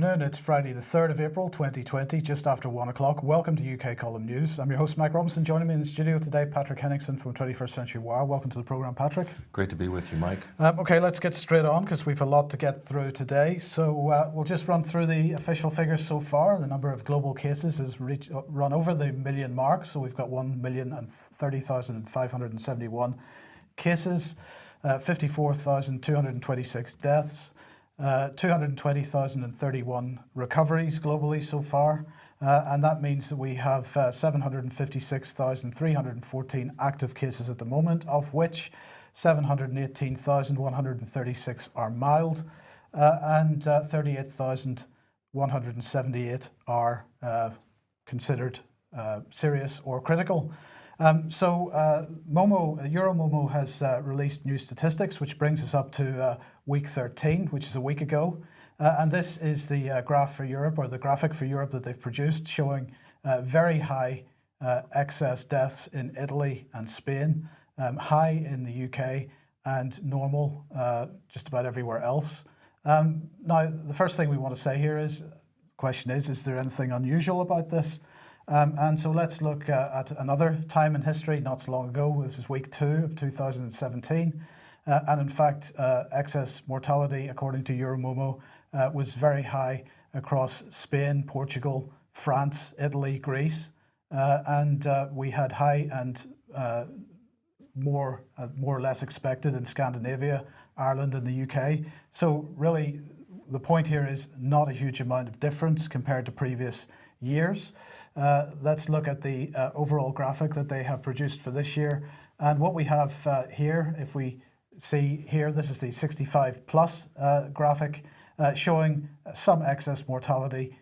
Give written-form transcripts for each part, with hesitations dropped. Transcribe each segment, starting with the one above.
afternoon. It's Friday the 3rd of April 2020, just after 1 o'clock. Welcome to UK Column News. I'm your host Mike Robinson. Joining me in the studio today, Patrick Henningsen from 21st Century Wire. Welcome to the programme, Patrick. Great to be with you, Mike. Okay, let's get straight on because we've a lot to get through today. So we'll just run through the official figures so far. The number of global cases has run over the million mark. So we've got 1,030,571 cases, 54,226 deaths. 220,031 recoveries globally so far, and that means that we have 756,314 active cases at the moment, of which 718,136 are mild, and 38,178 are considered serious or critical. Euromomo has released new statistics, which brings us up to week 13, which is a week ago. And this is the graph for Europe, or the graphic for Europe that they've produced, showing very high excess deaths in Italy and Spain, high in the UK, and normal just about everywhere else. Now, the first thing we want to say here is, the question is there anything unusual about this? And so let's look at another time in history, not so long ago. This is week 2 of 2017. And in fact, excess mortality, according to Euromomo, was very high across Spain, Portugal, France, Italy, Greece. And we had high and more or less expected in Scandinavia, Ireland, and the UK. So really, the point here is not a huge amount of difference compared to previous years. Let's look at the overall graphic that they have produced for this year. And what we have here, if we see here, this is the 65 plus graphic showing some excess mortality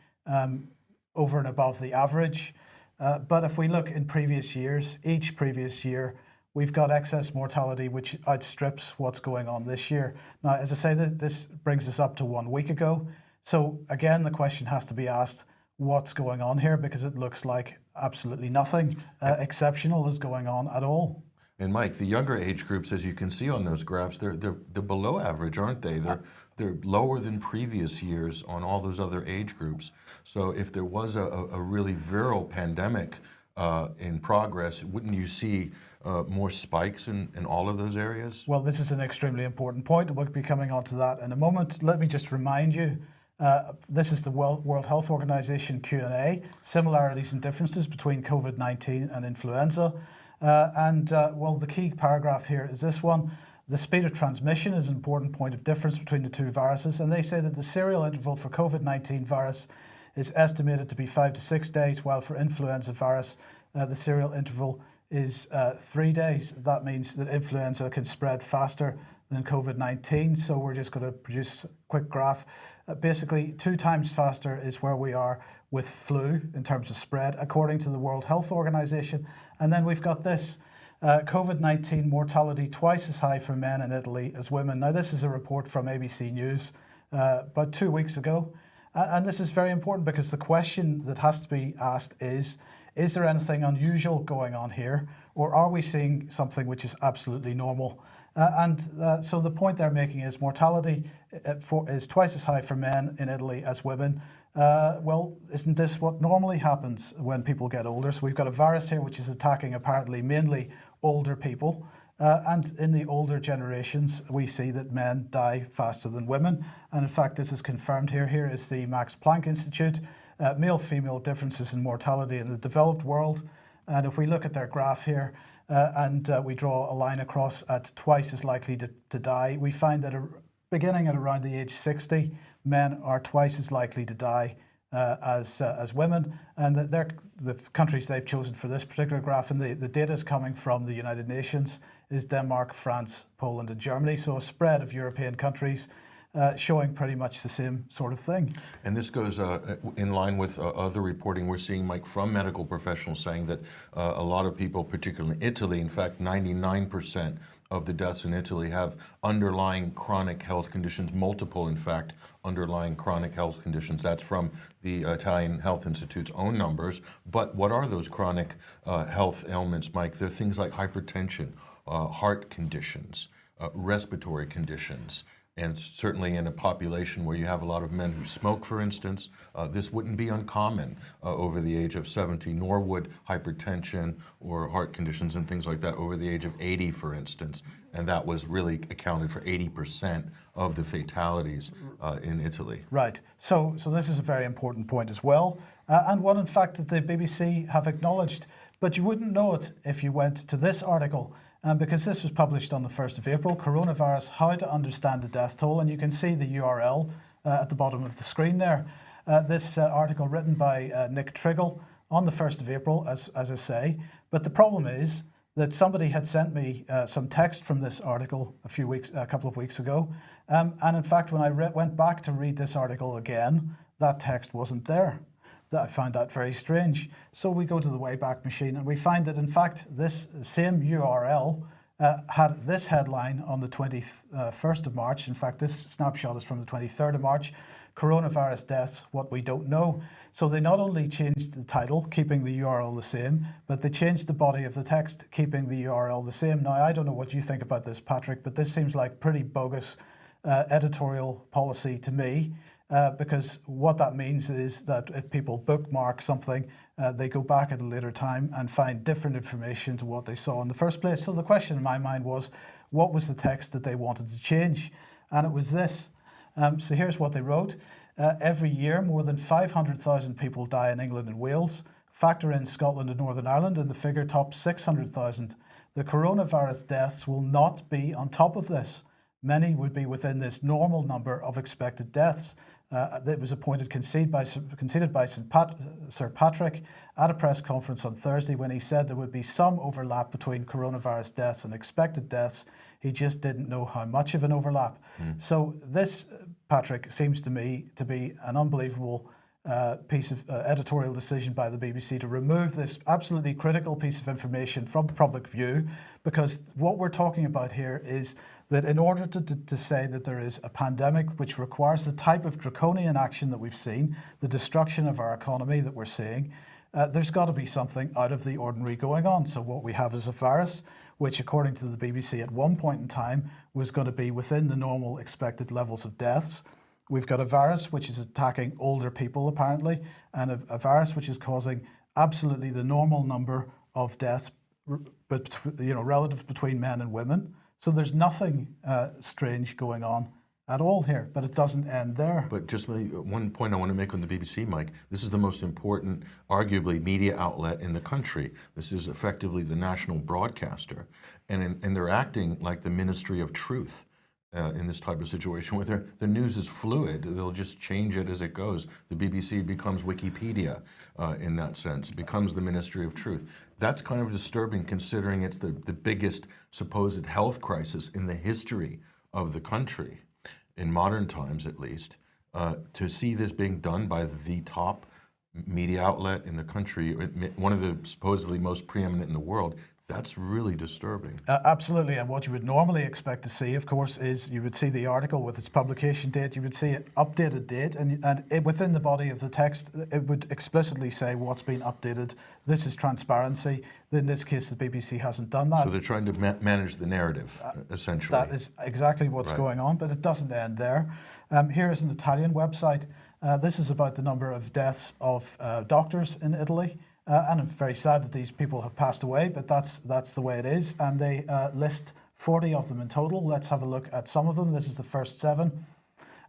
over and above the average. But if we look in previous years, each previous year, we've got excess mortality which outstrips what's going on this year. Now, as I say, this brings us up to 1 week ago. So again, the question has to be asked, what's going on here, because it looks like absolutely nothing exceptional is going on at all. And Mike, the younger age groups, as you can see on those graphs, they're below average, aren't they? They're lower than previous years on all those other age groups. So if there was a really virile pandemic in progress, wouldn't you see more spikes in all of those areas? Well, this is an extremely important point. We'll be coming on to that in a moment. Let me just remind you, this is the World Health Organization Q&A, similarities and differences between COVID-19 and influenza. Well, the key paragraph here is this one. The speed of transmission is an important point of difference between the two viruses, and they say that the serial interval for COVID-19 virus is estimated to be 5 to 6 days, while for influenza virus, the serial interval is 3 days. That means that influenza can spread faster than COVID-19, so we're just going to produce a quick graph. Basically, 2 times faster is where we are with flu in terms of spread, according to the World Health Organization. And then we've got this, COVID-19 mortality twice as high for men in Italy as women. Now, this is a report from ABC News about 2 weeks ago. And this is very important because the question that has to be asked is there anything unusual going on here? Or are we seeing something which is absolutely normal? So the point they're making is mortality is twice as high for men in Italy as women. Well, isn't this what normally happens when people get older? So we've got a virus here which is attacking apparently mainly older people. And in the older generations, we see that men die faster than women. And in fact, this is confirmed here. Here is the Max Planck Institute, male-female differences in mortality in the developed world. And if we look at their graph here, we draw a line across at twice as likely to die, we find that beginning at around the age 60, men are twice as likely to die as women, and that the countries they've chosen for this particular graph, and the data is coming from the United Nations, is Denmark, France, Poland, and Germany. So a spread of European countries showing pretty much the same sort of thing. And this goes in line with other reporting we're seeing, Mike, from medical professionals saying that a lot of people, particularly in Italy, in fact, 99% of the deaths in Italy have underlying chronic health conditions, multiple, in fact, underlying chronic health conditions. That's from the Italian Health Institute's own numbers. But what are those chronic health ailments, Mike? They're things like hypertension, heart conditions, respiratory conditions, And certainly in a population where you have a lot of men who smoke, for instance, this wouldn't be uncommon over the age of 70, nor would hypertension or heart conditions and things like that over the age of 80, for instance. And that was really accounted for 80% of the fatalities in Italy. Right. So this is a very important point as well, and one, in fact, that the BBC have acknowledged. But you wouldn't know it if you went to this article, because this was published on the 1st of April, Coronavirus, How to Understand the Death Toll, and you can see the URL at the bottom of the screen there. This article written by Nick Triggle on the 1st of April, as I say. But the problem is that somebody had sent me some text from this article a couple of weeks ago. And in fact, when I went back to read this article again, that text wasn't there. I found that very strange. So we go to the Wayback Machine and we find that, in fact, this same URL had this headline on the 21st of March. In fact, this snapshot is from the 23rd of March. Coronavirus deaths, what we don't know. So they not only changed the title, keeping the URL the same, but they changed the body of the text, keeping the URL the same. Now, I don't know what you think about this, Patrick, but this seems like pretty bogus editorial policy to me. Because what that means is that if people bookmark something, they go back at a later time and find different information to what they saw in the first place. So the question in my mind was, what was the text that they wanted to change? And it was this. So here's what they wrote. Every year, more than 500,000 people die in England and Wales. Factor in Scotland and Northern Ireland, and the figure tops 600,000. The coronavirus deaths will not be on top of this. Many would be within this normal number of expected deaths. That was conceded by Sir Patrick at a press conference on Thursday when he said there would be some overlap between coronavirus deaths and expected deaths. He just didn't know how much of an overlap. So this, Patrick, seems to me to be an unbelievable piece of editorial decision by the BBC to remove this absolutely critical piece of information from public view, because what we're talking about here is that in order to say that there is a pandemic which requires the type of draconian action that we've seen, the destruction of our economy that we're seeing, there's got to be something out of the ordinary going on. So what we have is a virus which, according to the BBC, at one point in time was going to be within the normal expected levels of deaths. We've got a virus which is attacking older people, apparently, and a virus which is causing absolutely the normal number of deaths, but relative between men and women. So there's nothing strange going on at all here, but it doesn't end there. But just one point I want to make on the BBC, Mike. This is the most important, arguably, media outlet in the country. This is effectively the national broadcaster, and they're acting like the Ministry of Truth. In this type of situation where the news is fluid, they'll just change it as it goes. The BBC becomes Wikipedia in that sense, it becomes the Ministry of Truth. That's kind of disturbing considering it's the biggest supposed health crisis in the history of the country, in modern times at least. To see this being done by the top media outlet in the country, one of the supposedly most preeminent in the world, that's really disturbing. Absolutely, and what you would normally expect to see, of course, is you would see the article with its publication date, you would see an updated date, and within the body of the text, it would explicitly say what's been updated. This is transparency. In this case, the BBC hasn't done that. So they're trying to manage the narrative, essentially. That is exactly what's going on, but it doesn't end there. Here is an Italian website. This is about the number of deaths of doctors in Italy. And I'm very sad that these people have passed away, but that's the way it is. And they list 40 of them in total. Let's have a look at some of them. This is the first 7.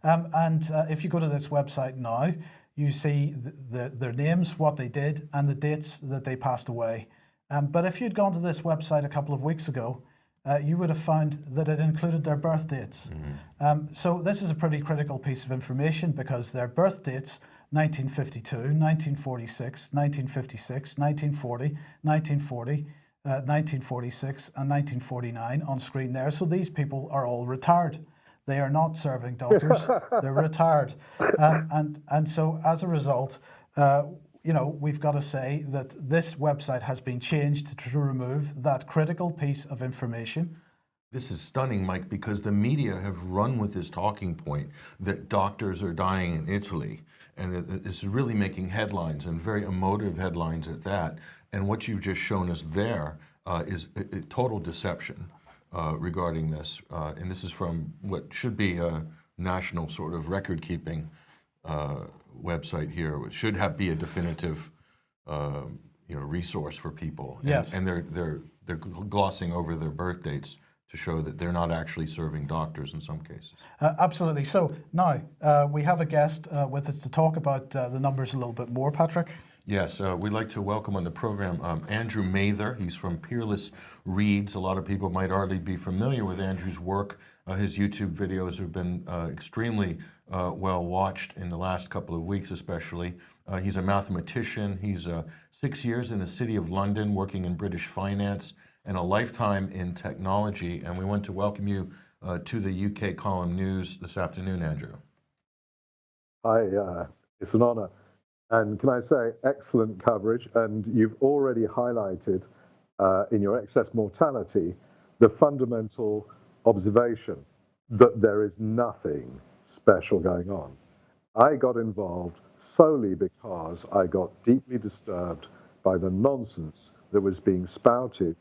And if you go to this website now, you see their names, what they did, and the dates that they passed away. But if you'd gone to this website a couple of weeks ago, you would have found that it included their birth dates. So this is a pretty critical piece of information because their birth dates 1952, 1946, 1956, 1940, 1940, 1946, and 1949 on screen there. So these people are all retired. They are not serving doctors. They're retired. And so as a result, we've got to say that this website has been changed to remove that critical piece of information. This is stunning, Mike, because the media have run with this talking point that doctors are dying in Italy. And it's really making headlines, and very emotive headlines at that. And what you've just shown us there is a total deception. regarding this. And this is from what should be a national sort of record-keeping website here. It should be a definitive resource for people. And, Yes. and they're glossing over their birth dates to show that they're not actually serving doctors in some cases. Absolutely. So now we have a guest with us to talk about the numbers a little bit more, Patrick. Yes, we'd like to welcome on the program Andrew Mather. He's from Peerless Reads. A lot of people might already be familiar with Andrew's work. His YouTube videos have been extremely well watched in the last couple of weeks especially. He's a mathematician. He's 6 years in the City of London working in British finance and a lifetime in technology. And we want to welcome you to the UK Column News this afternoon, Andrew. Hi, it's an honor. And can I say, excellent coverage. And you've already highlighted in your excess mortality the fundamental observation that there is nothing special going on. I got involved solely because I got deeply disturbed by the nonsense that was being spouted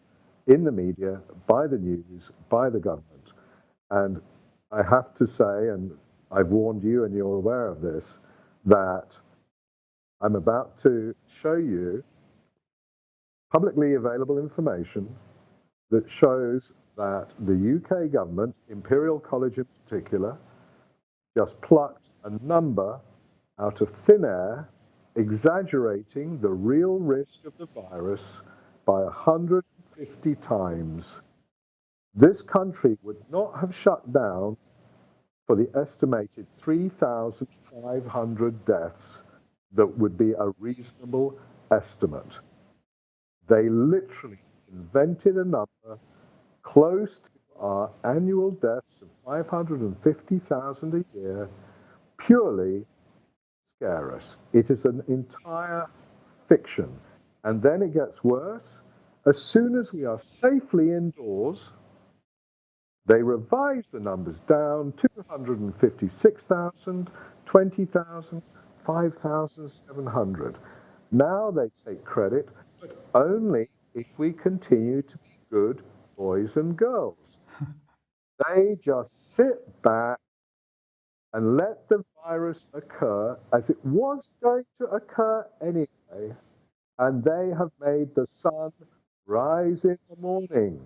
in the media, by the news, by the government. And I have to say, and I've warned you and you're aware of this, that I'm about to show you publicly available information that shows that the UK government, Imperial College in particular, just plucked a number out of thin air, exaggerating the real risk of the virus by 150 times. This country would not have shut down for the estimated 3,500 deaths that would be a reasonable estimate. They literally invented a number close to our annual deaths of 550,000 a year, purely scare us. It is an entire fiction. And then it gets worse. As soon as we are safely indoors, they revise the numbers down, 256,000, 20,000, 5,700. Now they take credit, but only if we continue to be good boys and girls. They just sit back and let the virus occur as it was going to occur anyway, and they have made the sun rise in the morning.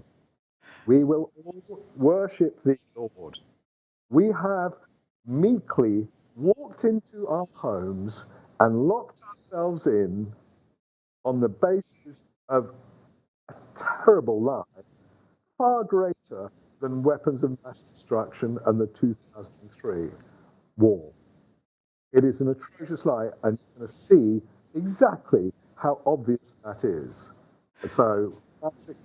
We will all worship thee, Lord. We have meekly walked into our homes and locked ourselves in on the basis of a terrible lie, far greater than weapons of mass destruction and the 2003 war. It is an atrocious lie, and you're going to see exactly how obvious that is. So, Patrick,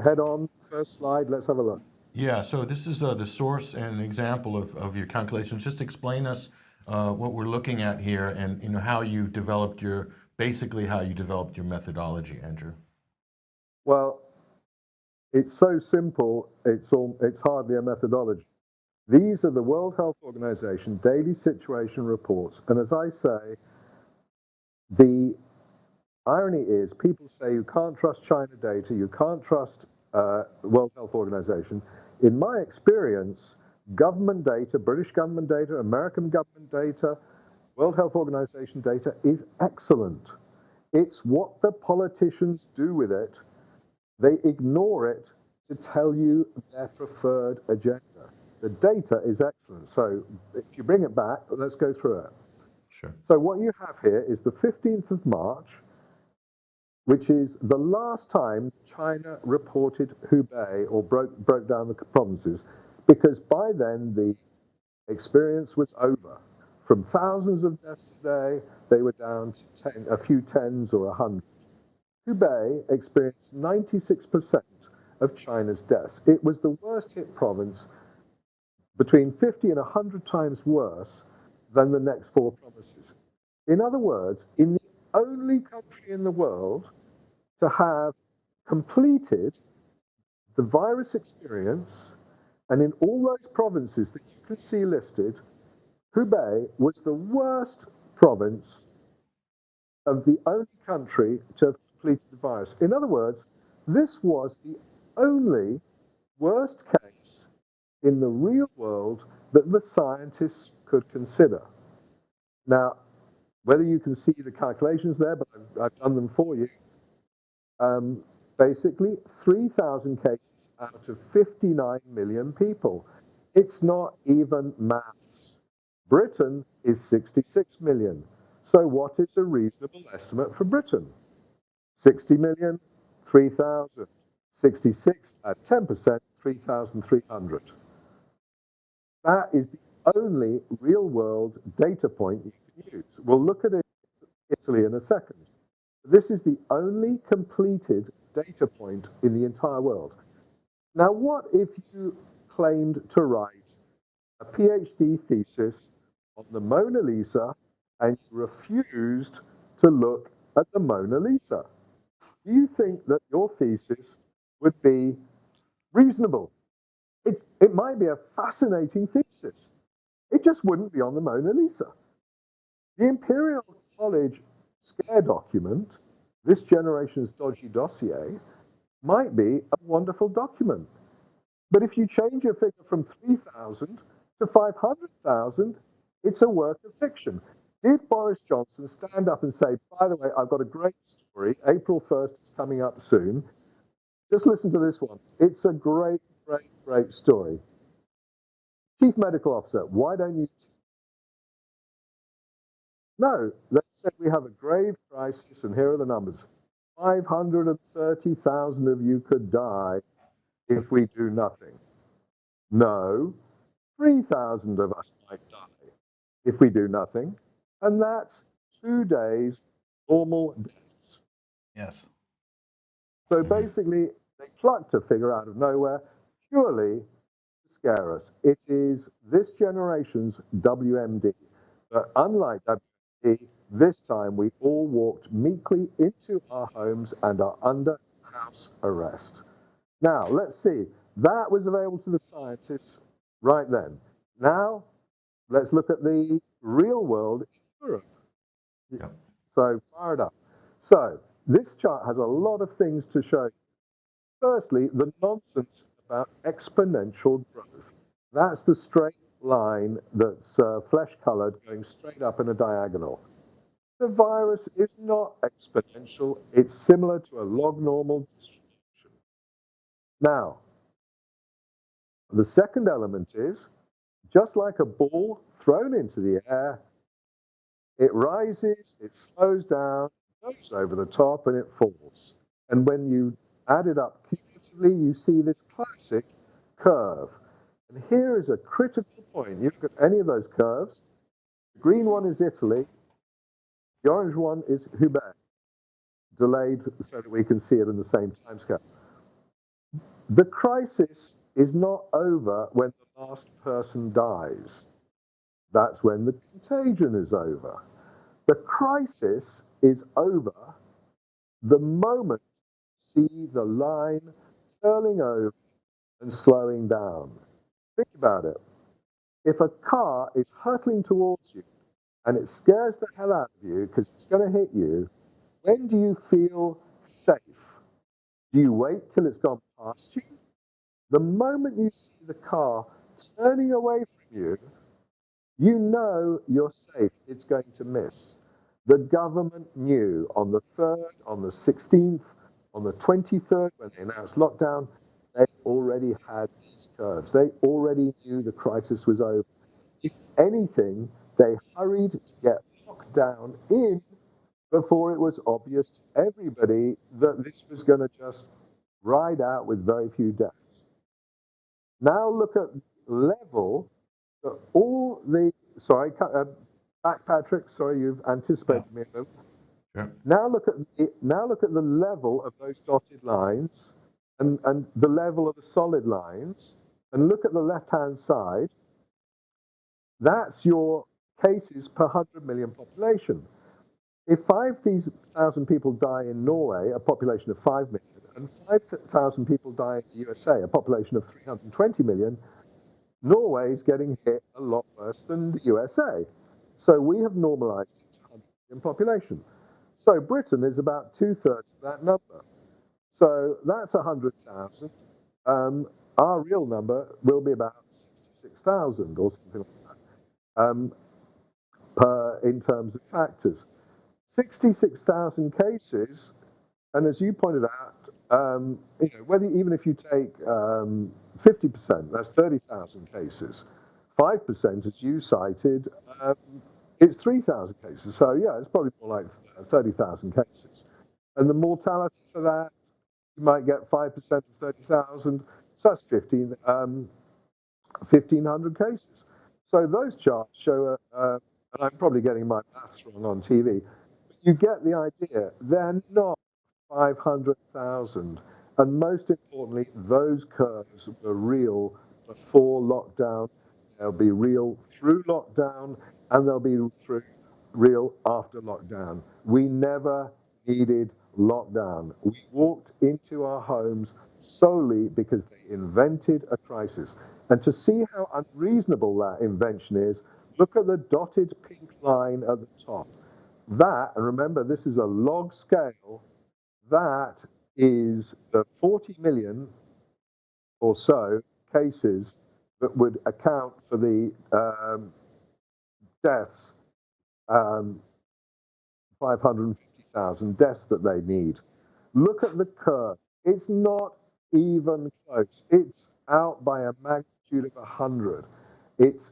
head on, first slide, let's have a look. Yeah, so this is the source and an example of your calculations. Just explain us what we're looking at here and how you developed basically how you developed your methodology, Andrew. Well, it's so simple, it's hardly a methodology. These are the World Health Organization daily situation reports. And as I say, the irony is people say you can't trust China data, you can't trust World Health Organization. In my experience, government data, British government data, American government data, World Health Organization data is excellent. It's what the politicians do with it. They ignore it to tell you their preferred agenda. The data is excellent. So if you bring it back, let's go through it. Sure. So what you have here is the 15th of March, which is the last time China reported Hubei or broke down the provinces, because by then the experience was over. From thousands of deaths a day, they were down to a few tens or 100. Hubei experienced 96% of China's deaths. It was the worst hit province, between 50 and 100 times worse than the next four provinces. In other words, in the only country in the world to have completed the virus experience, and in all those provinces that you can see listed, Hubei was the worst province of the only country to have completed the virus. In other words, this was the only worst case in the real world that the scientists could consider. Now, whether you can see the calculations there, but I've done them for you. Basically, 3,000 cases out of 59 million people. It's not even maths. Britain is 66 million. So what is a reasonable estimate for Britain? 60 million, 3,000. 66 at 10%, 3,300. That is the only real-world data point you can use. We'll look at Italy in a second. This is the only completed data point in the entire world. Now, what if you claimed to write a PhD thesis on the Mona Lisa and you refused to look at the Mona Lisa? Do you think that your thesis would be reasonable? It might be a fascinating thesis. It just wouldn't be on the Mona Lisa. The Imperial College scare document, this generation's dodgy dossier, might be a wonderful document. But if you change your figure from 3,000 to 500,000, it's a work of fiction. Did Boris Johnson stand up and say, by the way, I've got a great story, April 1st is coming up soon. Just listen to this one. It's a great, great, great story. Chief Medical Officer, why don't you? No, they said we have a grave crisis, and here are the numbers. 530,000 of you could die if we do nothing. No, 3,000 of us might die if we do nothing, and that's 2 days normal deaths. Yes. So basically, they plucked a figure out of nowhere purely to scare us. It is this generation's WMD. But unlike WMD, this time we all walked meekly into our homes and are under house arrest. Now, let's see. That was available to the scientists right then. Now, let's look at the real world in Europe. Yeah. So, fire it up. So, this chart has a lot of things to show you. Firstly, the nonsense about exponential growth. That's the straight line that's flesh-colored going straight up in a diagonal. The virus is not exponential. It's similar to a log-normal distribution. Now, the second element is, just like a ball thrown into the air, it rises, it slows down, goes over the top, and it falls. And when you add it up cumulatively, you see this classic curve. And here is a critical point. You look at any of those curves. The green one is Italy. The orange one is Hubei, delayed so that we can see it in the same timescale. The crisis is not over when the last person dies. That's when the contagion is over. The crisis is over the moment you see the line curling over and slowing down. Think about it. If a car is hurtling towards you and it scares the hell out of you because it's going to hit you, when do you feel safe? Do you wait till it's gone past you? The moment you see the car turning away from you, you know you're safe. It's going to miss. The government knew on the 3rd, on the 16th, on the 23rd, when they announced lockdown, they already had these curves. They already knew the crisis was over. If anything, they hurried to get locked down in before it was obvious to everybody that this was going to just ride out with very few deaths. Now look at level that all the, sorry, back Patrick, sorry, you've anticipated me a little. Sure. Now look at the level of those dotted lines and the level of the solid lines, and look at the left-hand side. That's your cases per 100 million population. If 5,000 people die in Norway, a population of 5 million, and 5,000 people die in the USA, a population of 320 million, Norway is getting hit a lot worse than the USA. So we have normalized it to 100 million population. So Britain is about 2/3 of that number. So that's 100,000. our real number will be about 66,000 or something like that, in terms of factors. 66,000 cases, and as you pointed out, whether even if you take 50%, that's 30,000 cases. 5%, as you cited, it's 3,000 cases. So yeah, it's probably more like 30,000 cases. And the mortality for that, you might get 5% of 30,000. So that's 1,500 cases. So those charts show, and I'm probably getting my maths wrong on TV, but you get the idea. They're not 500,000. And most importantly, those curves were real before lockdown. They'll be real through lockdown, and they'll be real after lockdown. We never needed lockdown. We walked into our homes solely because they invented a crisis. And to see how unreasonable that invention is, look at the dotted pink line at the top. That, and remember, this is a log scale, that is the 40 million or so cases that would account for the deaths, 550,000 deaths that they need. Look at the curve. It's not even close. It's out by a magnitude of 100. It's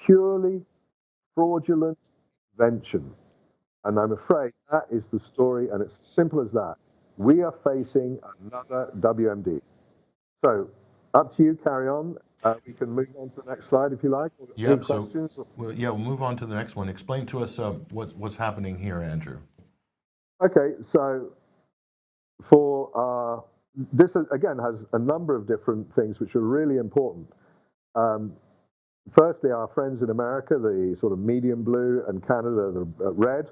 purely fraudulent invention. And I'm afraid that is the story, and it's as simple as that. We are facing another WMD. So, up to you, carry on. We can move on to the next slide if you like. Yeah, any questions? we'll move on to the next one. Explain to us what's happening here, Andrew. Okay, so for this again has a number of different things which are really important. Firstly, our friends in America, the sort of medium blue, and Canada, the red.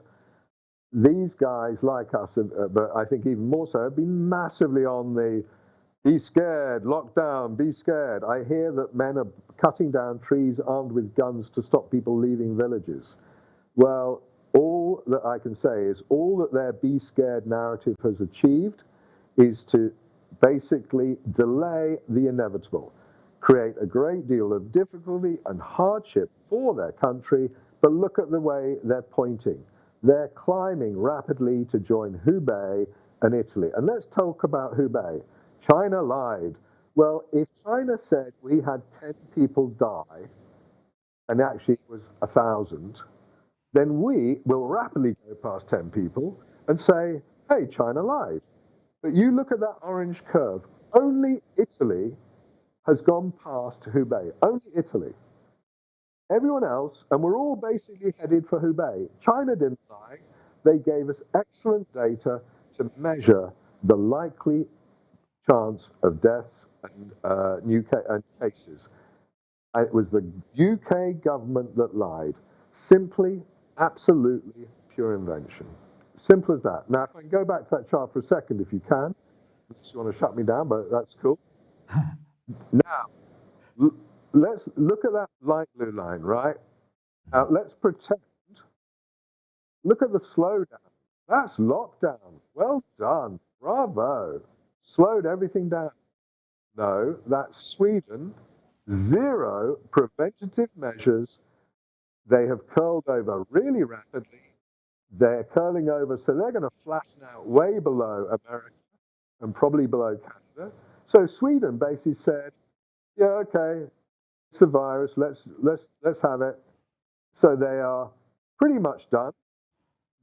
These guys, like us, but I think even more so, have been massively on the be scared, lockdown, be scared. I hear that men are cutting down trees armed with guns to stop people leaving villages. Well, all that I can say is all that their be scared narrative has achieved is to basically delay the inevitable, create a great deal of difficulty and hardship for their country, but look at the way they're pointing. They're climbing rapidly to join Hubei and Italy. And let's talk about Hubei. China lied. Well, if China said we had 10 people die, and actually it was 1,000, then we will rapidly go past 10 people and say, hey, China lied. But you look at that orange curve, only Italy has gone past Hubei, only Italy. Everyone else, and we're all basically headed for Hubei. China didn't lie. They gave us excellent data to measure the likely chance of deaths and new cases. And it was the UK government that lied. Simply, absolutely pure invention. Simple as that. Now, if I can go back to that chart for a second, if you can, unless you want to shut me down, but that's cool. Now, let's look at that light blue line, right? Let's pretend. Look at the slowdown. That's lockdown. Well done. Bravo. Slowed everything down. No, that's Sweden. 0 preventative measures. They have curled over really rapidly. They're curling over, so they're going to flatten out way below America and probably below Canada. So Sweden basically said, yeah, okay, it's a virus, let's have it. So they are pretty much done.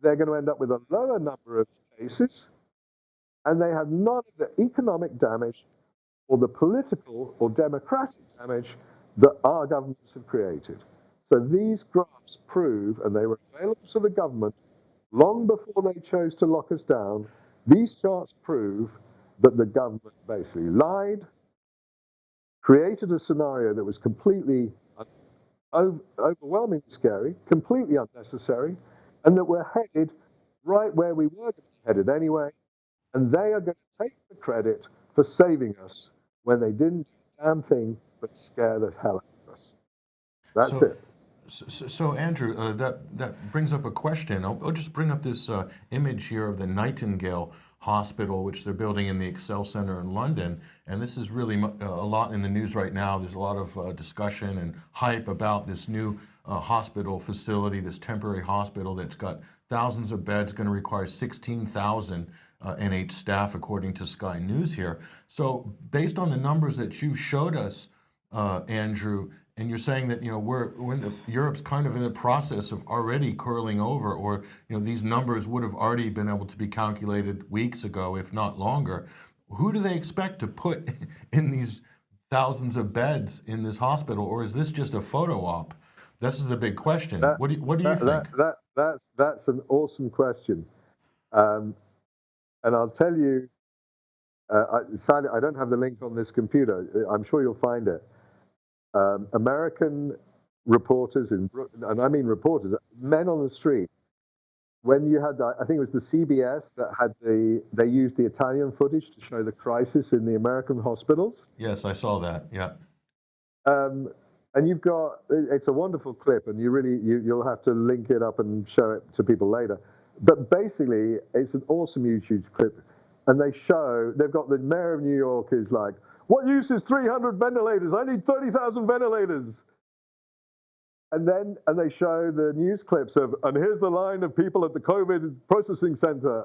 They're going to end up with a lower number of cases, and they have none of the economic damage or the political or democratic damage that our governments have created. So these graphs prove, and they were available to the government long before they chose to lock us down, these charts prove that the government basically lied, created a scenario that was completely overwhelmingly scary, completely unnecessary, and that we're headed right where we were going to be headed anyway, and they are going to take the credit for saving us when they didn't do a damn thing but scare the hell out of us. That's it. So Andrew, that brings up a question. I'll just bring up this image here of the Nightingale hospital, which they're building in the Excel Center in London. And this is really a lot in the news right now. There's a lot of discussion and hype about this new hospital facility, this temporary hospital that's got thousands of beds, going to require 16,000 NH staff, according to Sky News here. So based on the numbers that you showed us, Andrew, and you're saying that Europe's kind of in the process of already curling over, or these numbers would have already been able to be calculated weeks ago, if not longer. Who do they expect to put in these thousands of beds in this hospital, or is this just a photo op? This is the big question. What do you think? That's an awesome question, and I'll tell you. Sadly, I don't have the link on this computer. I'm sure you'll find it. American reporters and I mean reporters, men on the street. When you had that, I think it was the CBS that had they used the Italian footage to show the crisis in the American hospitals. Yes, I saw that. Yeah. And it's a wonderful clip, and you'll have to link it up and show it to people later. But basically, it's an awesome YouTube clip. And they've got the mayor of New York is like, what use is 300 ventilators? I need 30,000 ventilators. And they show the news clips and here's the line of people at the COVID processing center.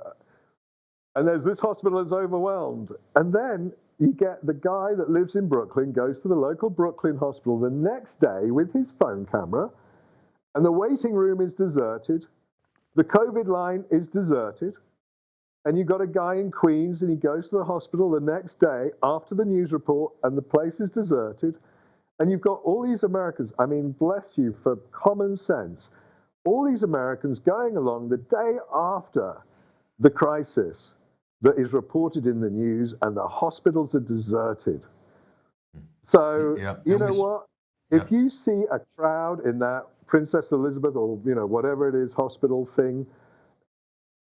And there's this hospital is overwhelmed. And then you get the guy that lives in Brooklyn, goes to the local Brooklyn hospital the next day with his phone camera, and the waiting room is deserted. The COVID line is deserted. And you've got a guy in Queens, and he goes to the hospital the next day after the news report, and the place is deserted. And you've got all these Americans, I mean, bless you for common sense, all these Americans going along the day after the crisis that is reported in the news, and the hospitals are deserted. So, you know what? If you see a crowd in that Princess Elizabeth or, whatever it is, hospital thing,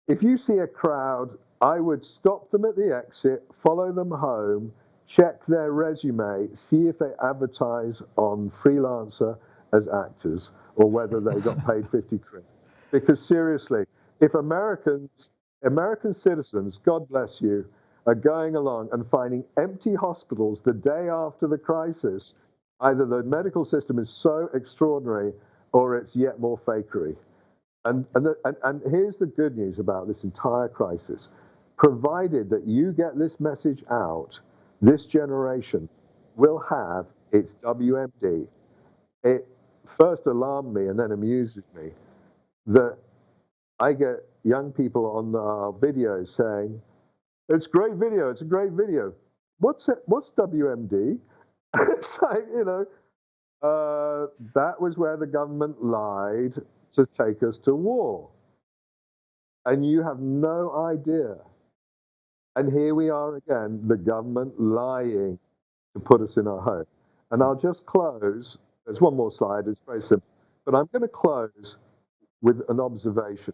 if you see a crowd, I would stop them at the exit, follow them home, check their resume, see if they advertise on Freelancer as actors or whether they got paid 50 quid. Because seriously, if American citizens, God bless you, are going along and finding empty hospitals the day after the crisis, either the medical system is so extraordinary or it's yet more fakery. And here's the good news about this entire crisis. Provided that you get this message out, this generation will have its WMD. It first alarmed me and then amuses me that I get young people on our videos saying, it's a great video, it's a great video. What's WMD? It's like, that was where the government lied to take us to war. And you have no idea. And here we are again, the government lying to put us in our home. And I'll just close. There's one more slide, it's very simple. But I'm going to close with an observation.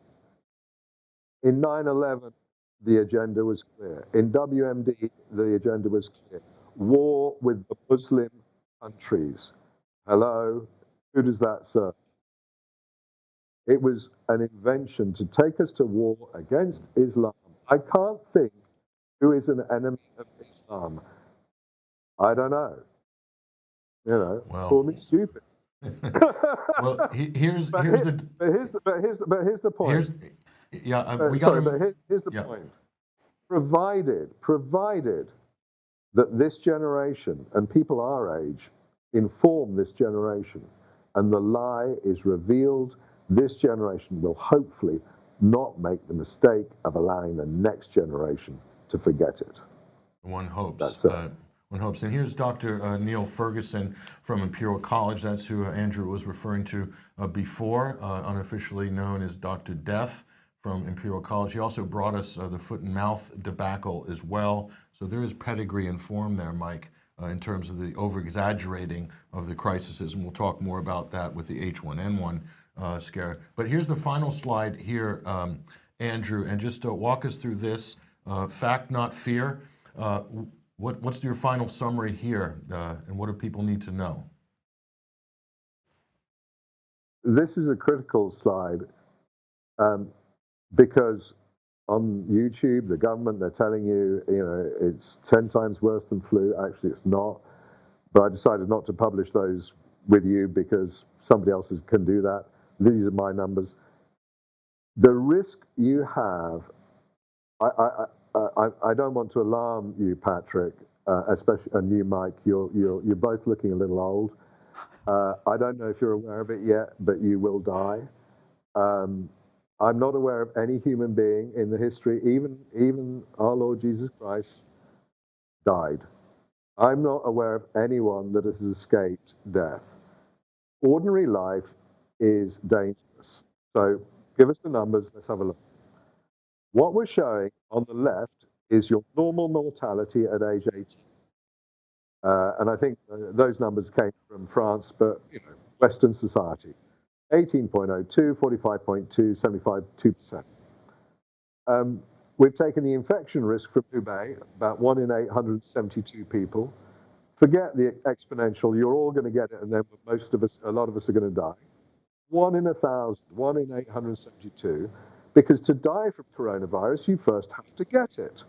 In 9/11, the agenda was clear. In WMD, the agenda was clear. War with the Muslim countries. Hello? Who does that serve? It was an invention to take us to war against Islam. I can't think who is an enemy of Islam. I don't know. Call me stupid. Well, here's the point. Here's the point. Provided that this generation and people our age inform this generation, and the lie is revealed, this generation will hopefully not make the mistake of allowing the next generation to forget it. One hopes. That's it. One hopes. And here's Dr. Neil Ferguson from Imperial College. That's who Andrew was referring to before, unofficially known as Dr. Death from Imperial College. He also brought us the foot and mouth debacle as well. So there is pedigree and form there, Mike, in terms of the over-exaggerating of the crises. And we'll talk more about that with the H1N1 scare. But here's the final slide here, Andrew, and just walk us through this. Fact, not fear. What's your final summary here, and what do people need to know? This is a critical slide because on YouTube, the government, they're telling you, it's 10 times worse than flu. Actually, it's not. But I decided not to publish those with you because somebody else can do that. These are my numbers. The risk you have, I don't want to alarm you, Patrick, especially, and you, Mike. You're both looking a little old. I don't know if you're aware of it yet, but you will die. I'm not aware of any human being in the history, even our Lord Jesus Christ, died. I'm not aware of anyone that has escaped death. Ordinary life is dangerous. So give us the numbers, let's have a look. What we're showing on the left is your normal mortality at age 18. And I think those numbers came from France, but Western society. 18.02, 45.2, 75.2%. We've taken the infection risk from Hubei, about 1 in 872 people. Forget the exponential, you're all going to get it, and then a lot of us are going to die. 1 in 1,000, 1 in 872, because to die from coronavirus, you first have to get it.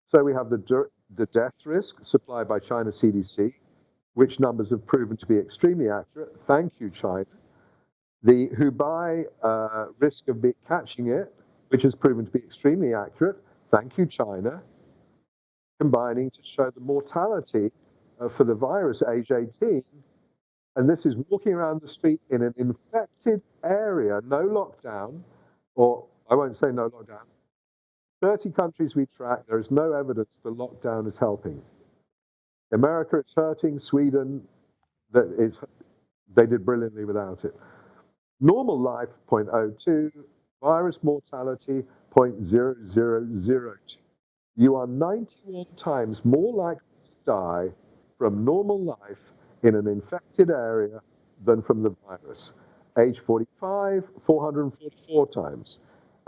So we have the death risk supplied by China CDC, which numbers have proven to be extremely accurate. Thank you, China. The Hubei risk of catching it, which has proven to be extremely accurate. Thank you, China. Combining to show the mortality for the virus at age 18. And this is walking around the street in an infected area, no lockdown, or I won't say no lockdown. 30 countries we track, there is no evidence the lockdown is helping. America, it's hurting. Sweden, they did brilliantly without it. Normal life, 0.02. Virus mortality, 0.0002. You are 91 times more likely to die from normal life in an infected area than from the virus. Age 45, 444 times.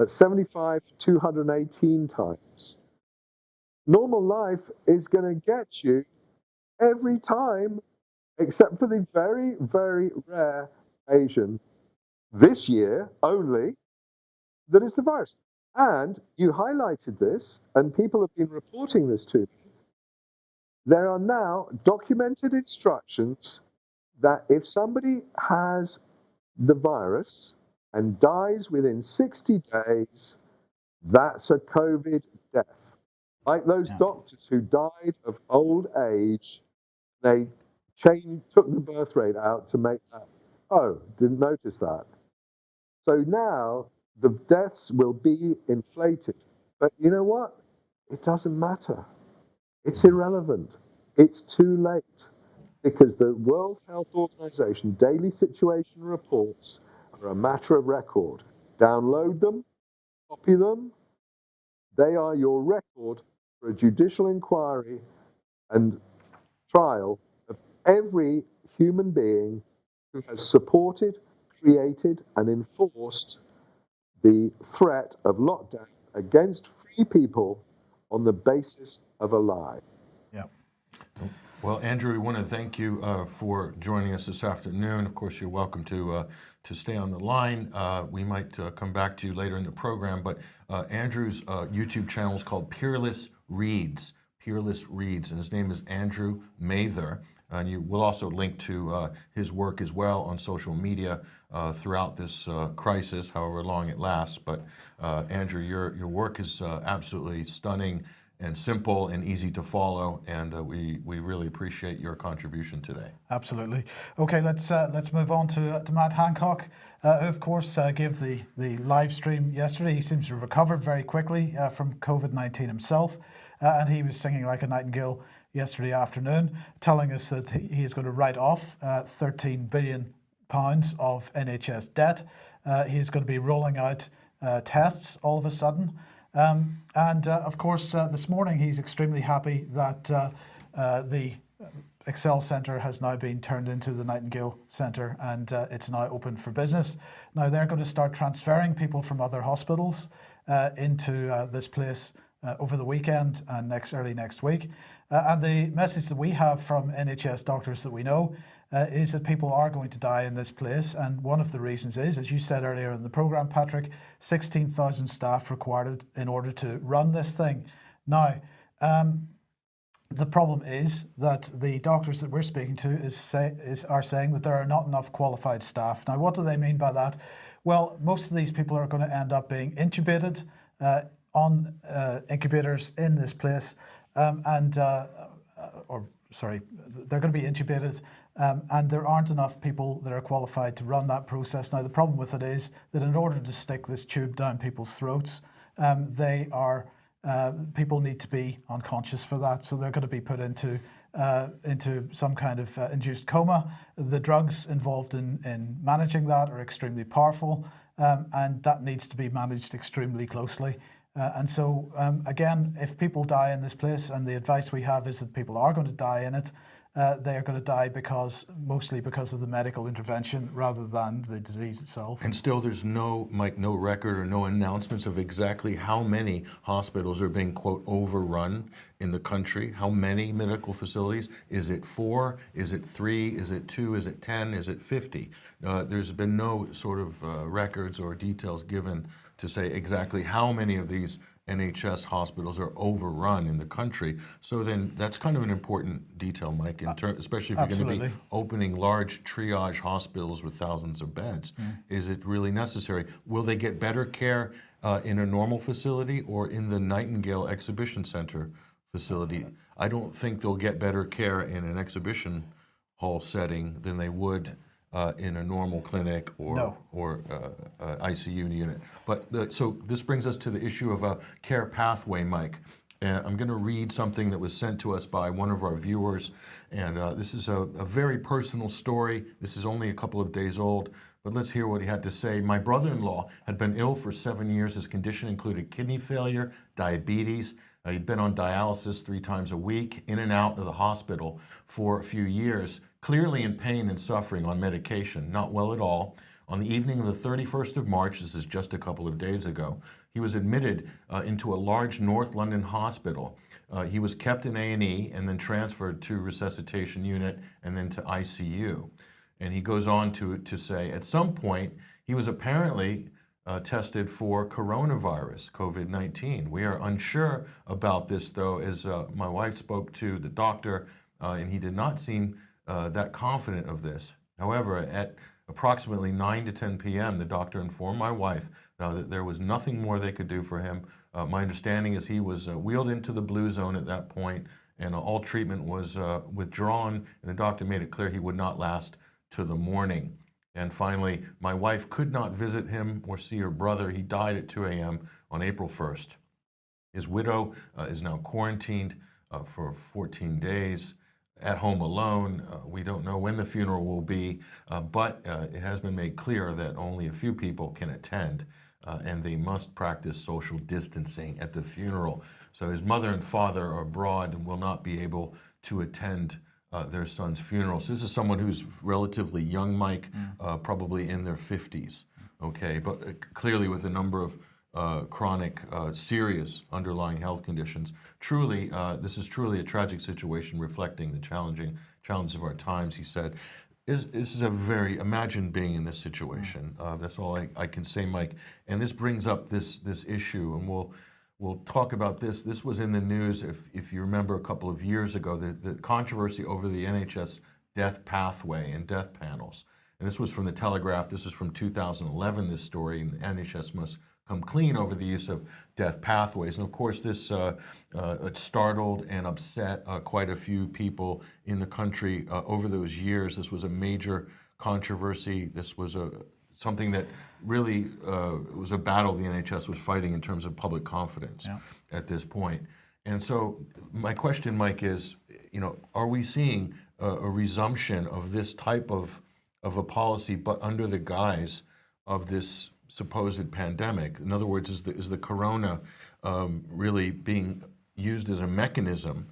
At 75, 218 times. Normal life is going to get you every time, except for the very, very rare Asian this year only, that is the virus. And you highlighted this, and people have been reporting this to me. There are now documented instructions that if somebody has the virus and dies within 60 days, that's a COVID death. Like those doctors who died of old age, they took the birth rate out to make that. Oh, didn't notice that. So now the deaths will be inflated. But you know what? It doesn't matter. It's irrelevant. It's too late because the World Health Organization daily situation reports are a matter of record. Download them, copy them. They are your record for a judicial inquiry and trial of every human being who has supported, created, and enforced the threat of lockdown against free people on the basis of a lie. Yeah. Well, Andrew, we want to thank you for joining us this afternoon. Of course, you're welcome to stay on the line. We might come back to you later in the program, but Andrew's YouTube channel is called Peerless Reads. Peerless Reads, and his name is Andrew Mather. And you will also link to his work as well on social media throughout this crisis, however long it lasts. But Andrew, your work is absolutely stunning and simple and easy to follow, and we really appreciate your contribution today. Absolutely. Okay, let's move on to Matt Hancock, who of course gave the live stream yesterday. He seems to have recovered very quickly from COVID-19 himself, and he was singing like a nightingale yesterday afternoon, telling us that he is going to write off £13 billion of NHS debt. He's going to be rolling out tests all of a sudden. Of course, this morning he's extremely happy that the Excel Centre has now been turned into the Nightingale Centre, and it's now open for business. Now they're going to start transferring people from other hospitals into this place over the weekend and early next week. And the message that we have from NHS doctors that we know is that people are going to die in this place. And one of the reasons is, as you said earlier in the programme, Patrick, 16,000 staff required in order to run this thing. Now, the problem is that the doctors that we're speaking to are saying that there are not enough qualified staff. Now, what do they mean by that? Well, most of these people are going to end up being intubated on incubators in this place, they're going to be intubated, and there aren't enough people that are qualified to run that process. Now, the problem with it is that in order to stick this tube down people's throats, people need to be unconscious for that, so they're going to be put into some kind of induced coma. The drugs involved in managing that are extremely powerful, and that needs to be managed extremely closely. And so, again, if people die in this place, and the advice we have is that people are going to die in it, they are going to die mostly because of the medical intervention rather than the disease itself. And still there's no record or no announcements of exactly how many hospitals are being, quote, overrun in the country. How many medical facilities? Is it 4? Is it 3? Is it 2? Is it 10? Is it 50? There's been no sort of records or details given to say exactly how many of these NHS hospitals are overrun in the country. So then that's kind of an important detail, Mike, especially if you're going to be opening large triage hospitals with thousands of beds. Is it really necessary? Will they get better care in a normal facility or in the Nightingale Exhibition Center facility? I don't think they'll get better care in an exhibition hall setting than they would in a normal clinic or ICU unit. But so this brings us to the issue of a care pathway, Mike. And I'm going to read something that was sent to us by one of our viewers. And this is a very personal story. This is only a couple of days old, but let's hear what he had to say. My brother-in-law had been ill for 7 years. His condition included kidney failure, diabetes. He'd been on dialysis 3 times a week, in and out of the hospital for a few years, clearly in pain and suffering on medication, not well at all. On the evening of the 31st of March, this is just a couple of days ago, he was admitted into a large North London hospital. He was kept in A&E and then transferred to resuscitation unit and then to ICU. And he goes on to say, at some point, he was apparently tested for coronavirus, COVID-19. We are unsure about this, though, as my wife spoke to the doctor, and he did not seem that confident of this. However, at approximately 9 to 10 p.m., the doctor informed my wife that there was nothing more they could do for him. My understanding is he was wheeled into the blue zone at that point, and all treatment was withdrawn, and the doctor made it clear he would not last to the morning. And finally, my wife could not visit him or see her brother. He died at 2 a.m. on April 1st. His widow is now quarantined for 14 days at home alone. We don't know when the funeral will be, but it has been made clear that only a few people can attend, and they must practice social distancing at the funeral. So his mother and father are abroad and will not be able to attend their son's funeral. So this is someone who's relatively young, Mike, probably in their 50s, okay, but clearly with a number of chronic, serious underlying health conditions. Truly, this is truly a tragic situation reflecting the challenges of our times, he said. This is imagine being in this situation. That's all I can say, Mike. And this brings up this issue, and we'll talk about this. This was in the news, if you remember a couple of years ago, the controversy over the NHS death pathway and death panels. And this was from the Telegraph. This is from 2011, this story, and the NHS must come clean over the use of death pathways. And of course, this it startled and upset quite a few people in the country over those years. This was a major controversy. This was something that really was a battle the NHS was fighting in terms of public confidence at this point. And so my question, Mike, is, are we seeing a resumption of this type of a policy, but under the guise of this supposed pandemic? In other words, is the corona really being used as a mechanism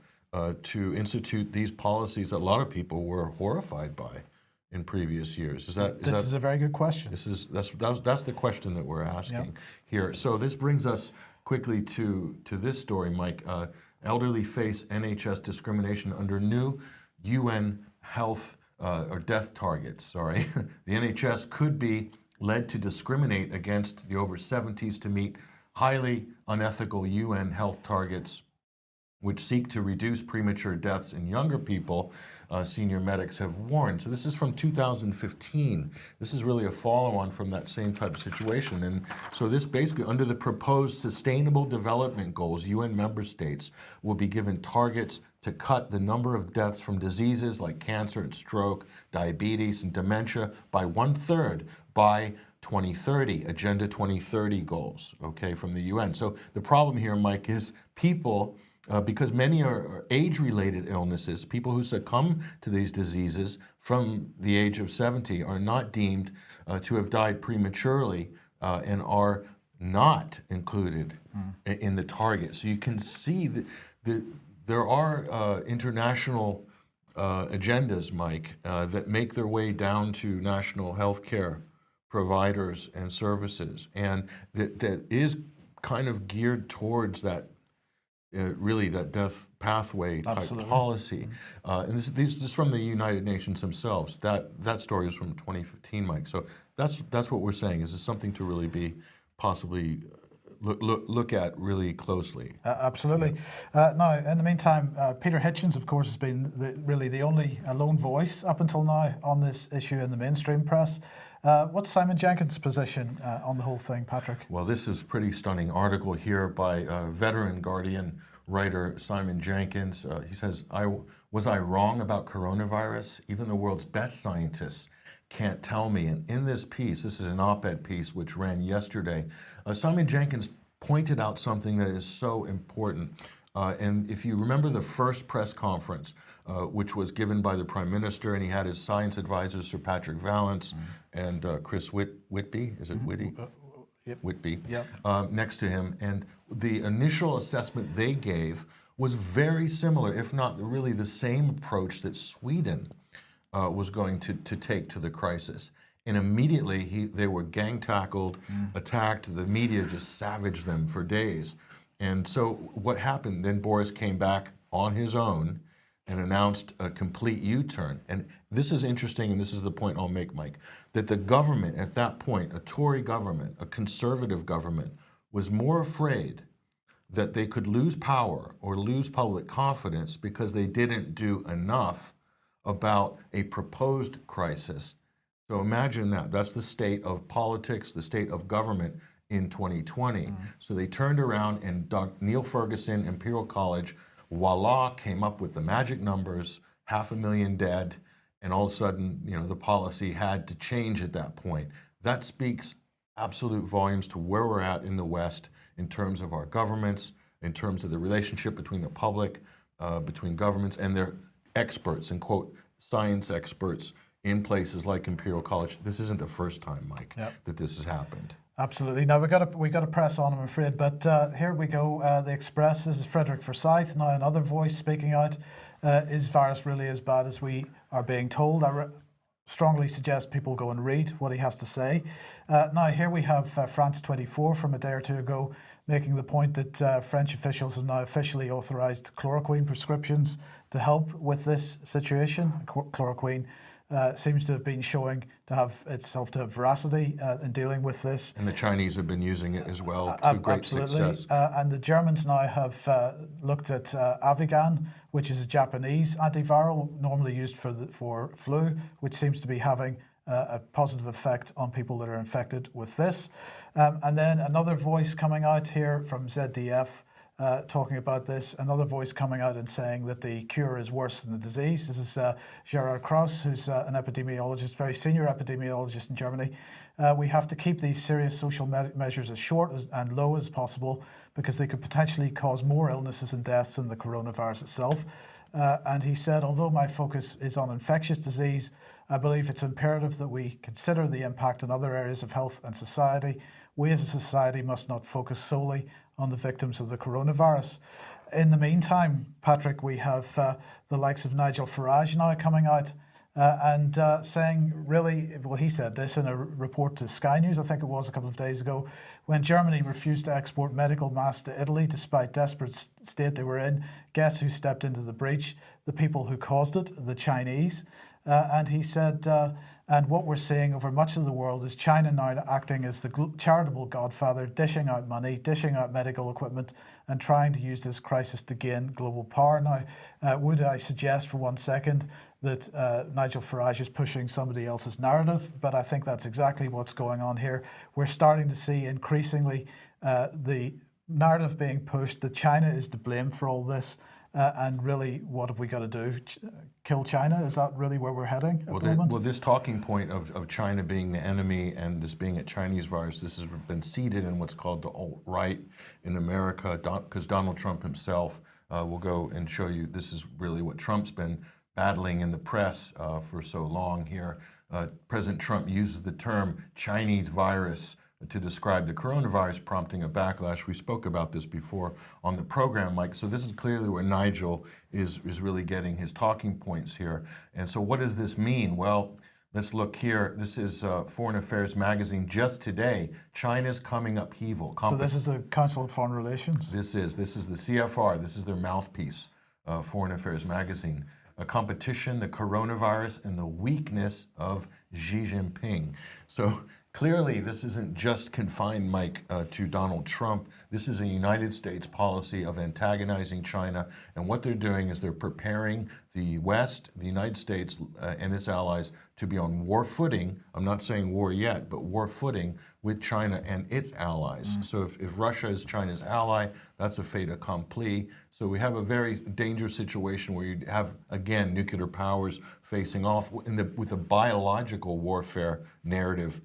to institute these policies that a lot of people were horrified by in previous years? This is a very good question. That's the question that we're asking here. So this brings us quickly to this story, Mike. elderly face NHS discrimination under new UN health or death targets. Sorry, the NHS could be led to discriminate against the over 70s to meet highly unethical UN health targets which seek to reduce premature deaths in younger people, senior medics have warned. So this is from 2015. This is really a follow-on from that same type of situation. And so this basically, under the proposed Sustainable Development Goals, UN member states will be given targets to cut the number of deaths from diseases like cancer and stroke, diabetes, and dementia by 1/3 by 2030, Agenda 2030 goals, okay, from the UN. So the problem here, Mike, is people, because many are age-related illnesses, people who succumb to these diseases from the age of 70 are not deemed to have died prematurely and are not included in the target. So you can see that there are international agendas, Mike, that make their way down to national health care providers and services, and that is kind of geared towards that really that death pathway type Absolutely. policy. And this is from the United Nations themselves. That story is from 2015, Mike. So that's what we're saying. Is this something to really be possibly look at really closely? Absolutely. Now, in the meantime, Peter Hitchens, of course, has been really the only lone voice up until now on this issue in the mainstream press. What's Simon Jenkins' position on the whole thing, Patrick? Well, this is a pretty stunning article here by veteran Guardian writer Simon Jenkins. He says, was I wrong about coronavirus? Even the world's best scientists can't tell me. And in this piece, this is an op-ed piece which ran yesterday, Simon Jenkins pointed out something that is so important. And if you remember the first press conference, which was given by the Prime Minister, and he had his science advisors, Sir Patrick Vallance and Chris Whitby, is it Whitty? Yep. Whitby, Yep. next to him. And the initial assessment they gave was very similar, if not really the same approach that Sweden was going to take to the crisis. And immediately they were gang tackled, attacked. The media just savaged them for days. And so what happened, then Boris came back on his own and announced a complete U-turn. And this is interesting, and this is the point I'll make, Mike, that the government at that point, a Tory government, a conservative government, was more afraid that they could lose power or lose public confidence because they didn't do enough about a proposed crisis. So imagine that. That's the state of politics, the state of government in 2020. So they turned around, and Neil Ferguson, Imperial College, voila, came up with the magic numbers, 500,000 dead, and all of a sudden, the policy had to change at that point. That speaks absolute volumes to where we're at in the West in terms of our governments, in terms of the relationship between the public, between governments and their experts, and quote, science experts in places like Imperial College. This isn't the first time, Mike, that this has happened. Absolutely. Now we got to press on, I'm afraid. But here we go. The Express. This is Frederick Forsyth. Now another voice speaking out. Is virus really as bad as we are being told? I strongly suggest people go and read what he has to say. Now here we have France 24 from a day or two ago, making the point that French officials have now officially authorised chloroquine prescriptions to help with this situation. Chloroquine seems to have been showing to have itself to have veracity in dealing with this. And the Chinese have been using it as well to great success. And the Germans now have looked at Avigan, which is a Japanese antiviral normally used for flu, which seems to be having a positive effect on people that are infected with this. And then another voice coming out here from ZDF talking about this, another voice coming out and saying that the cure is worse than the disease. This is Gerard Kraus, who's an epidemiologist, very senior epidemiologist in Germany. We have to keep these serious social measures as short and low as possible because they could potentially cause more illnesses and deaths than the coronavirus itself. And he said, although my focus is on infectious disease, I believe it's imperative that we consider the impact on other areas of health and society. We as a society must not focus solely on the victims of the coronavirus. In the meantime, Patrick, we have the likes of Nigel Farage now coming out and saying really, well, he said this in a report to Sky News, I think it was a couple of days ago, when Germany refused to export medical masks to Italy despite desperate state they were in, guess who stepped into the breach? The people who caused it, the Chinese. And he said, and what we're seeing over much of the world is China now acting as the charitable godfather, dishing out money, dishing out medical equipment, and trying to use this crisis to gain global power. Now, would I suggest for 1 second that Nigel Farage is pushing somebody else's narrative? But I think that's exactly what's going on here. We're starting to see increasingly the narrative being pushed that China is to blame for all this. And really, what have we got to do? Kill China? Is that really where we're heading at the moment? Well, this talking point of China being the enemy and this being a Chinese virus, this has been seeded in what's called the alt-right in America, because Donald Trump himself will go and show you this is really what Trump's been battling in the press for so long here. President Trump uses the term Chinese virus to describe the coronavirus, prompting a backlash. We spoke about this before on the program, Mike. So this is clearly where Nigel is really getting his talking points here. And so what does this mean? Well, let's look here. This is Foreign Affairs magazine just today. China's coming upheaval. So this is the Council of Foreign Relations? This is the CFR. This is their mouthpiece, Foreign Affairs magazine. A competition, the coronavirus, and the weakness of Xi Jinping. So clearly, this isn't just confined, Mike, to Donald Trump. This is a United States policy of antagonizing China. And what they're doing is they're preparing the West, the United States, and its allies to be on war footing. I'm not saying war yet, but war footing with China and its allies. So if Russia is China's ally, that's a fait accompli. So we have a very dangerous situation where you have, again, nuclear powers facing off with a biological warfare narrative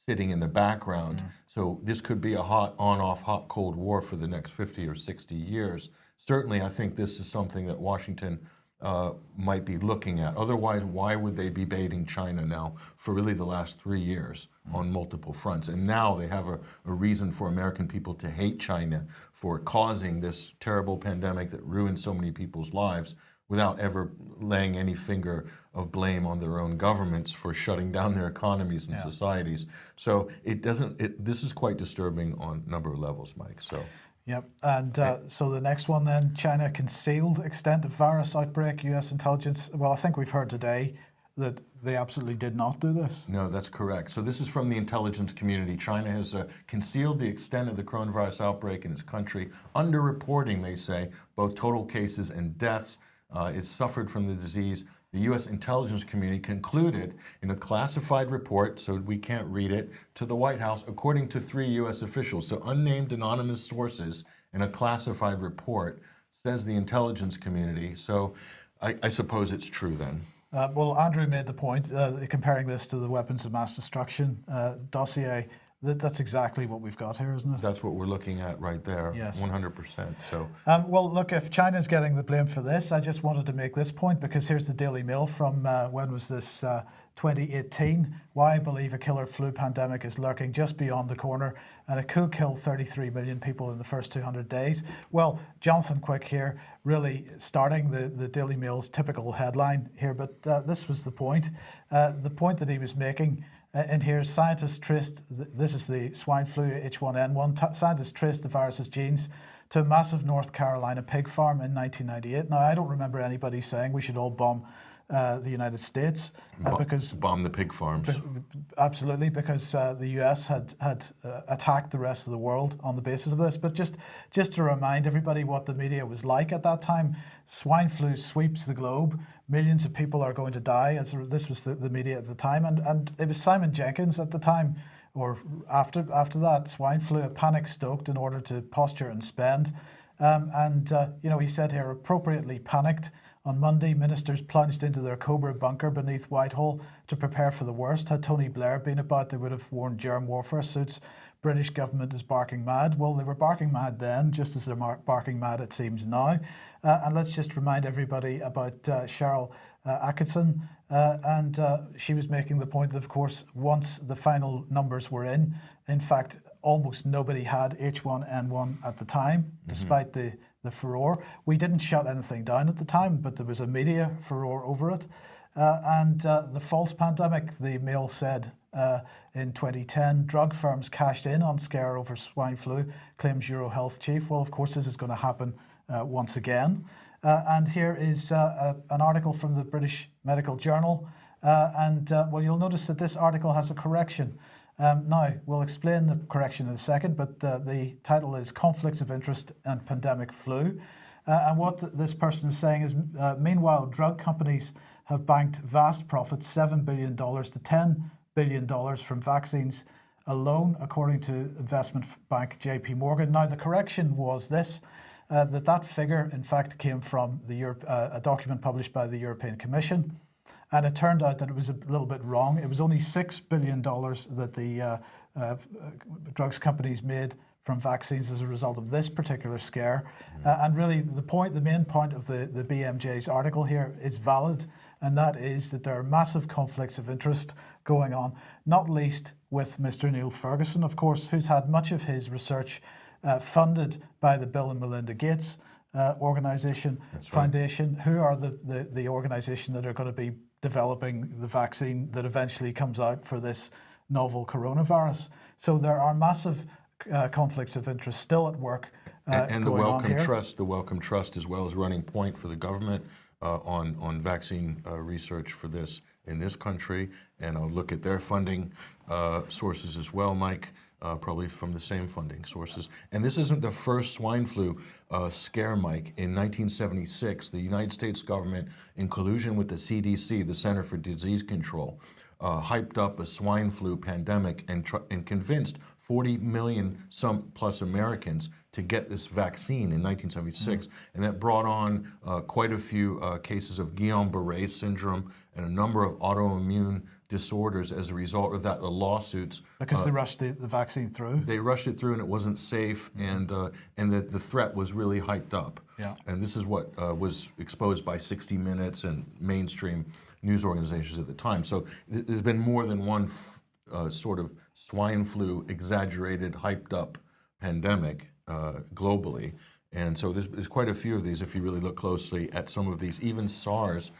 sitting in the background. So this could be a hot on-off, hot cold war for the next 50 or 60 years. Certainly, I think this is something that Washington might be looking at. Otherwise, why would they be baiting China now for really the last 3 years on multiple fronts? And now they have a reason for American people to hate China for causing this terrible pandemic that ruined so many people's lives without ever laying any finger of blame on their own governments for shutting down their economies and societies. So this is quite disturbing on a number of levels, Mike. So. Yep, and so the next one then, China concealed extent of virus outbreak, U.S. intelligence. Well, I think we've heard today that they absolutely did not do this. No, that's correct. So this is from the intelligence community. China has concealed the extent of the coronavirus outbreak in its country, underreporting, they say, both total cases and deaths. It's suffered from the disease. The U.S. intelligence community concluded in a classified report, so we can't read it, to the White House, according to 3 U.S. officials. So unnamed anonymous sources in a classified report, says the intelligence community. So I suppose it's true then. Well, Andrew made the point, comparing this to the weapons of mass destruction dossier. That's exactly what we've got here, isn't it? That's what we're looking at right there. Yes. 100%. So. Well, look, if China's getting the blame for this, I just wanted to make this point because here's the Daily Mail from, when was this, 2018. Why I believe a killer flu pandemic is lurking just beyond the corner and it could kill 33 million people in the first 200 days. Well, Jonathan Quick here really starting the Daily Mail's typical headline here, but this was the point. The point that he was making and here, scientists traced, this is the swine flu H1N1, scientists traced the virus's genes to a massive North Carolina pig farm in 1998. Now, I don't remember anybody saying we should all bomb the United States because bomb the pig farms. Absolutely, because the US had attacked the rest of the world on the basis of this. But just to remind everybody what the media was like at that time, swine flu sweeps the globe. Millions of people are going to die. As this was the media at the time, and it was Simon Jenkins at the time, or after that, swine flu, a panic stoked in order to posture and spend. You know, he said here, appropriately panicked. On Monday, ministers plunged into their Cobra bunker beneath Whitehall to prepare for the worst. Had Tony Blair been about, they would have worn germ warfare suits. British government is barking mad. Well, they were barking mad then, just as they're barking mad, it seems, now. And let's just remind everybody about Cheryl Atkinson. She was making the point that, of course, once the final numbers were in fact, almost nobody had H1N1 at the time, despite the furore. We didn't shut anything down at the time, but there was a media furore over it. and the false pandemic, the Mail said in 2010, drug firms cashed in on scare over swine flu, claims Eurohealth chief. Well, of course, this is going to happen once again. And here is an article from the British Medical Journal. Well, you'll notice that this article has a correction. Now, we'll explain the correction in a second, but the title is Conflicts of Interest and Pandemic Flu. And what this person is saying is, meanwhile, drug companies have banked vast profits, $7 billion to $10 billion from vaccines alone, according to investment bank JP Morgan. Now, the correction was this, that figure, in fact, came from a document published by the European Commission. And it turned out that it was a little bit wrong. It was only $6 billion that the drugs companies made from vaccines as a result of this particular scare. And really, the main point of the BMJ's article here is valid, and that is that there are massive conflicts of interest going on, not least with Mr. Neil Ferguson, of course, who's had much of his research funded by the Bill and Melinda Gates Foundation, who are the organization that are going to be developing the vaccine that eventually comes out for this novel coronavirus. So there are massive conflicts of interest still at work. And the Wellcome Trust as well as running point for the government on vaccine research for this in this country. And I'll look at their funding sources as well, Mike, probably from the same funding sources. And this isn't the first swine flu scare, Mike. In 1976, the United States government, in collusion with the CDC, the Center for Disease Control, hyped up a swine flu pandemic and convinced 40 million plus Americans to get this vaccine in 1976. And that brought on quite a few cases of Guillain-Barré syndrome and a number of autoimmune disorders as a result of that, the lawsuits. Because they rushed the vaccine through? They rushed it through and it wasn't safe, and the threat was really hyped up. Yeah. And this is what was exposed by 60 Minutes and mainstream news organizations at the time. So there's been more than one sort of swine flu exaggerated, hyped up pandemic globally. And so there's quite a few of these if you really look closely at some of these. Even SARS,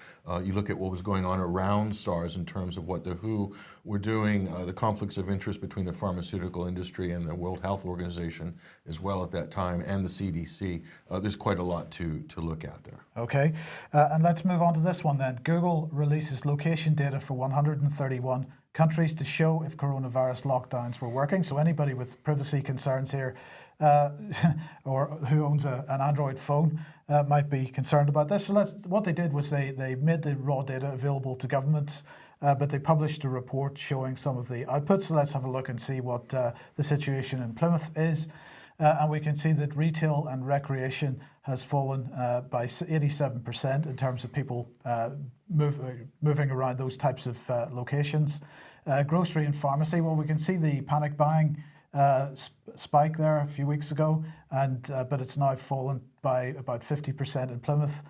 you look at what was going on around SARS in terms of what the WHO were doing, the conflicts of interest between the pharmaceutical industry and the World Health Organization as well at that time, and the CDC. There's quite a lot to look at there. Okay, and let's move on to this one then. Google releases location data for 131 countries to show if coronavirus lockdowns were working. So anybody with privacy concerns here or who owns an Android phone might be concerned about this. So what they did was they made the raw data available to governments, but they published a report showing some of the outputs. So let's have a look and see what the situation in Plymouth is. And we can see that retail and recreation has fallen by 87% in terms of people moving around those types of locations. Grocery and pharmacy, well, we can see the panic buying spike there a few weeks ago, but it's now fallen by about 50% in Plymouth.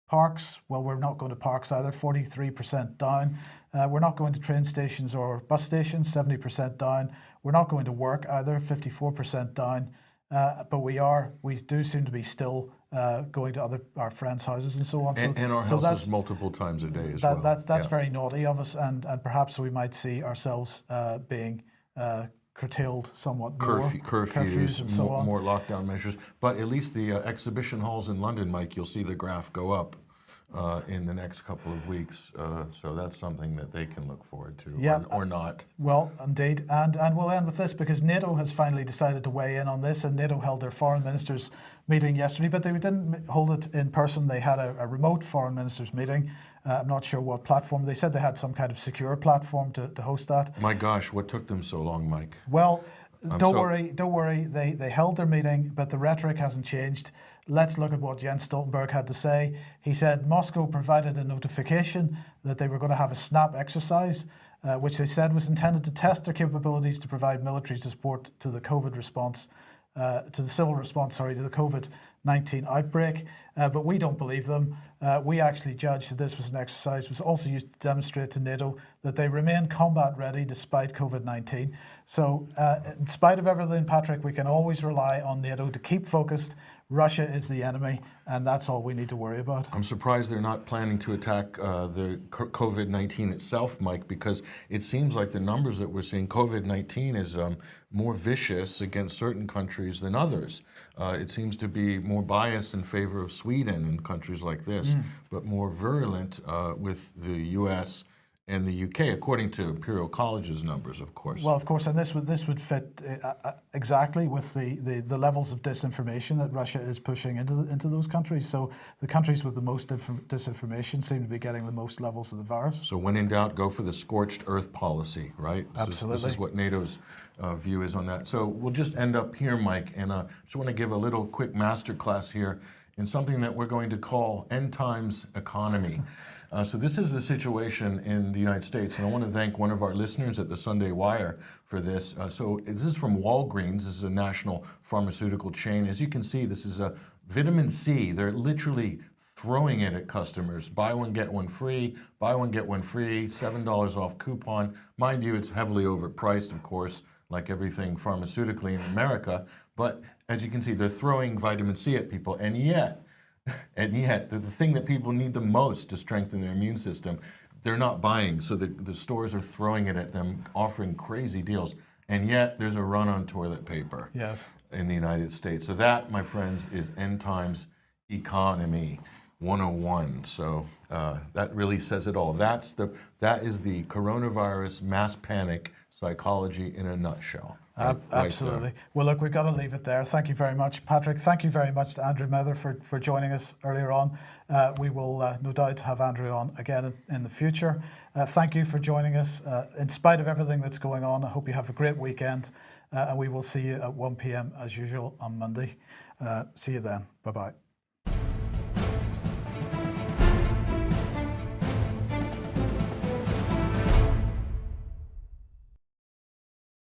Parks, well, we're not going to parks either, 43% down. We're not going to train stations or bus stations, 70% down. We're not going to work either, 54% down. But we do seem to be still going to our friends' houses and so on. And our houses multiple times a day as well. That's very naughty of us, and perhaps we might see ourselves being curtailed somewhat more. Curfews and so on. More lockdown measures. But at least the exhibition halls in London, Mike, you'll see the graph go up in the next couple of weeks. So that's something that they can look forward to, or not. Well, indeed. And we'll end with this because NATO has finally decided to weigh in on this, and NATO held their foreign ministers meeting yesterday, but they didn't hold it in person. They had a remote foreign ministers meeting. I'm not sure what platform. They said they had some kind of secure platform to host that. My gosh, what took them so long, Mike? Well, don't worry. They held their meeting, but the rhetoric hasn't changed. Let's look at what Jens Stoltenberg had to say. He said Moscow provided a notification that they were going to have a SNAP exercise, which they said was intended to test their capabilities to provide military support to the COVID response, to the civil response, to the COVID-19 outbreak. But we don't believe them. We actually judged that this was an exercise. It was also used to demonstrate to NATO that they remain combat ready despite COVID-19. So in spite of everything, Patrick, we can always rely on NATO to keep focused, Russia is the enemy, and that's all we need to worry about. I'm surprised they're not planning to attack the COVID-19 itself, Mike, because it seems like the numbers that we're seeing, COVID-19 is more vicious against certain countries than others. It seems to be more biased in favor of Sweden and countries like this, but more virulent with the US and the UK, according to Imperial College's numbers, of course. Well, of course, and this would fit exactly with the levels of disinformation that Russia is pushing into those countries. So the countries with the most disinformation seem to be getting the most levels of the virus. So when in doubt, go for the scorched earth policy, right? Absolutely. This is what NATO's view is on that. So we'll just end up here, Mike, and just want to give a little quick masterclass here in something that we're going to call end times economy. So this is the situation in the United States, and I want to thank one of our listeners at the Sunday Wire for this. So this is from Walgreens. This is a national pharmaceutical chain. As you can see, this is a vitamin C. They're literally throwing it at customers. Buy one, get one free. Buy one, get one free. $7 off coupon. Mind you, it's heavily overpriced, of course, like everything pharmaceutically in America. But as you can see, they're throwing vitamin C at people, and yet, the thing that people need the most to strengthen their immune system, they're not buying. So the stores are throwing it at them, offering crazy deals. And yet there's a run on toilet paper in the United States. So that, my friends, is end times economy 101. So that really says it all. That is the coronavirus mass panic psychology in a nutshell. Absolutely. Right. Well, look, we've got to leave it there. Thank you very much, Patrick. Thank you very much to Andrew Mather for joining us earlier on. We will no doubt have Andrew on again in the future. Thank you for joining us. In spite of everything that's going on, I hope you have a great weekend, and we will see you at 1 p.m. as usual on Monday. See you then. Bye-bye.